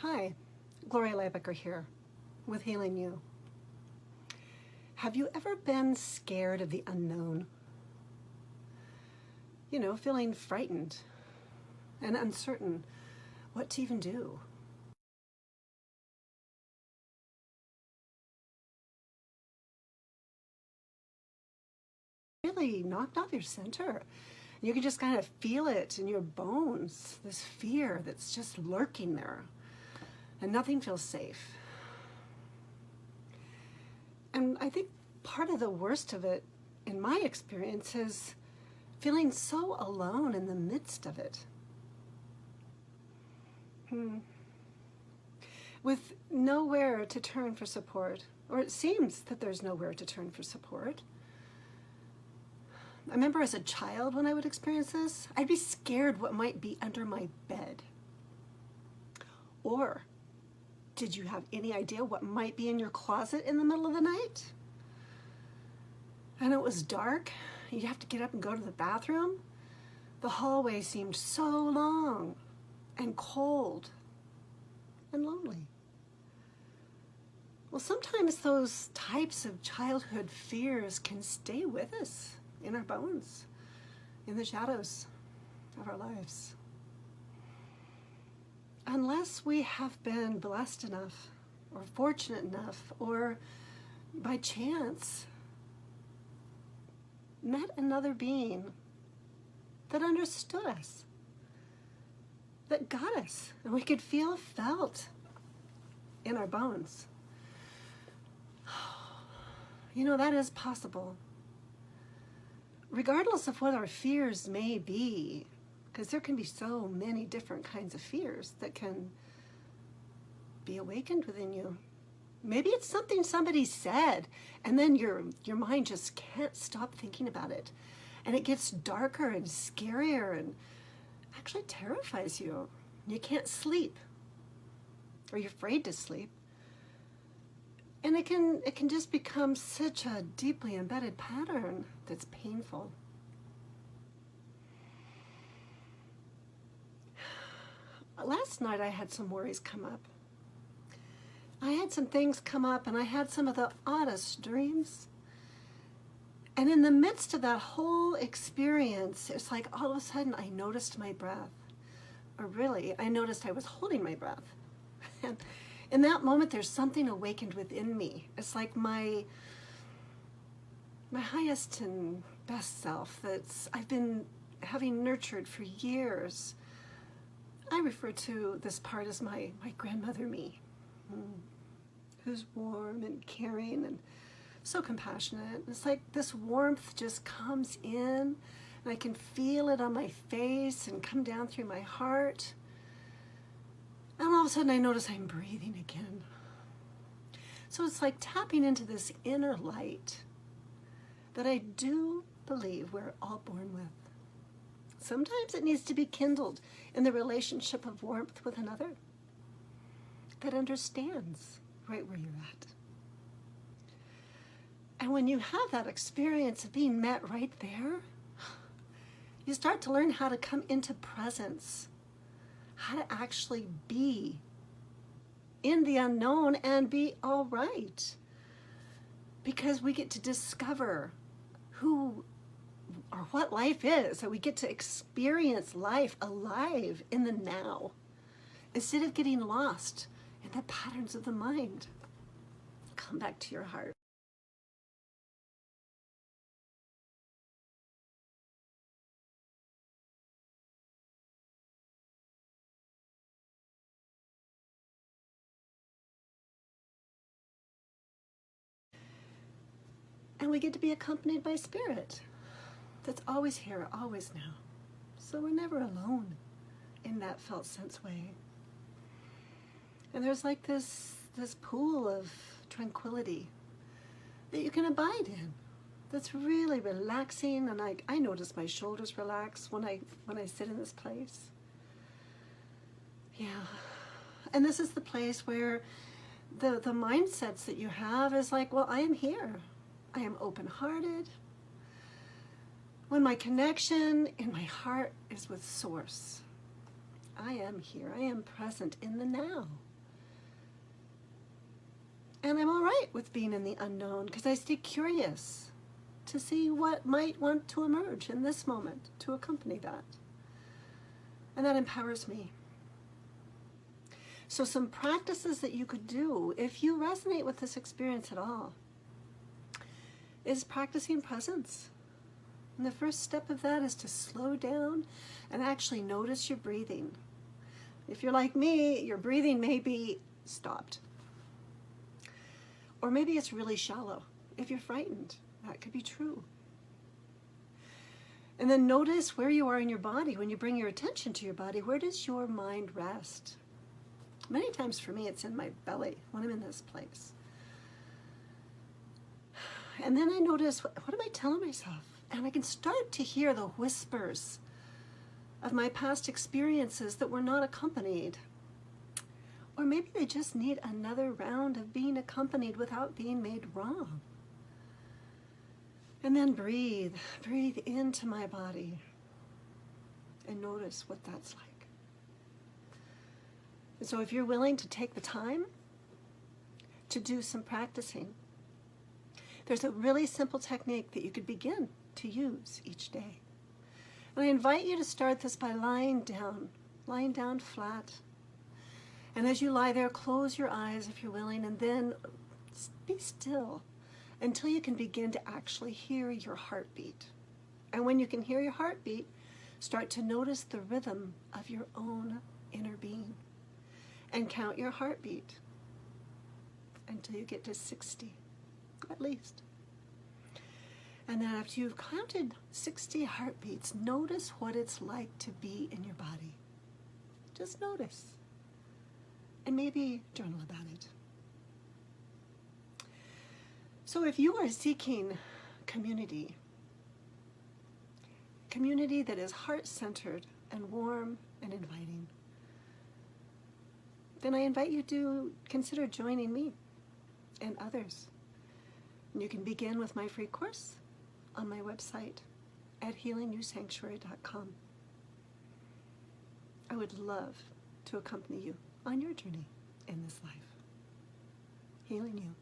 Hi, Gloria Lybecker here with Healing You. Have you ever been scared of the unknown? You know, feeling frightened and uncertain what to even do. Really knocked off your center. You can just kind of feel it in your bones, this fear that's just lurking there, and nothing feels safe. And I think part of the worst of it, in my experience, is feeling so alone in the midst of it. With nowhere to turn for support, or it seems that there's nowhere to turn for support. I remember as a child when I would experience this, I'd be scared what might be under my bed. Or, did you have any idea what might be in your closet in the middle of the night? And it was dark. You'd have to get up and go to the bathroom. The hallway seemed so long and cold and lonely. Well, sometimes those types of childhood fears can stay with us in our bones, in the shadows of our lives. Unless we have been blessed enough or fortunate enough or by chance met another being that understood us, that got us, and we could feel felt in our bones. You know, that is possible. Regardless of what our fears may be, because there can be so many different kinds of fears that can be awakened within you. Maybe it's something somebody said, and then your mind just can't stop thinking about it. And it gets darker and scarier and actually terrifies you. You can't sleep, or you're afraid to sleep. And it can just become such a deeply embedded pattern that's painful. Last night I had some worries come up. I had some things come up and I had some of the oddest dreams. And in the midst of that whole experience, it's like all of a sudden I noticed my breath. Or really, I noticed I was holding my breath. And in that moment, there's something awakened within me. It's like my highest and best self that's I've been having nurtured for years. I refer to this part as my grandmother me, who's warm and caring and so compassionate. It's like this warmth just comes in, and I can feel it on my face and come down through my heart. And all of a sudden I notice I'm breathing again. So it's like tapping into this inner light that I do believe we're all born with. Sometimes it needs to be kindled in the relationship of warmth with another that understands right where you're at. And when you have that experience of being met right there, you start to learn how to come into presence, how to actually be in the unknown and be all right. Because we get to discover who or what life is, so we get to experience life alive in the now, instead of getting lost in the patterns of the mind. Come back to your heart. And we get to be accompanied by spirit that's always here, always now. So we're never alone in that felt sense way. And there's like this pool of tranquility that you can abide in. That's really relaxing, and I notice my shoulders relax when I sit in this place. Yeah. And this is the place where the mindsets that you have is like, well, I am here. I am open-hearted. When my connection in my heart is with Source, I am here. I am present in the now. And I'm all right with being in the unknown because I stay curious to see what might want to emerge in this moment to accompany that. And that empowers me. So some practices that you could do if you resonate with this experience at all is practicing presence. And the first step of that is to slow down and actually notice your breathing. If you're like me, your breathing may be stopped. Or maybe it's really shallow. If you're frightened, that could be true. And then notice where you are in your body. When you bring your attention to your body, where does your mind rest? Many times for me, it's in my belly when I'm in this place. And then I notice, what am I telling myself? And I can start to hear the whispers of my past experiences that were not accompanied. Or maybe they just need another round of being accompanied without being made wrong. And then breathe into my body and notice what that's like. And so if you're willing to take the time to do some practicing, there's a really simple technique that you could begin to use each day. And I invite you to start this by lying down flat. And as you lie there, close your eyes if you're willing, and then be still until you can begin to actually hear your heartbeat. And when you can hear your heartbeat, start to notice the rhythm of your own inner being. And count your heartbeat until you get to 60, at least. And then after you've counted 60 heartbeats, notice what it's like to be in your body. Just notice. And maybe journal about it. So if you are seeking community that is heart-centered and warm and inviting, then I invite you to consider joining me and others. And you can begin with my free course on my website at healingyoursanctuary.com. I would love to accompany you on your journey in this life. Healing you.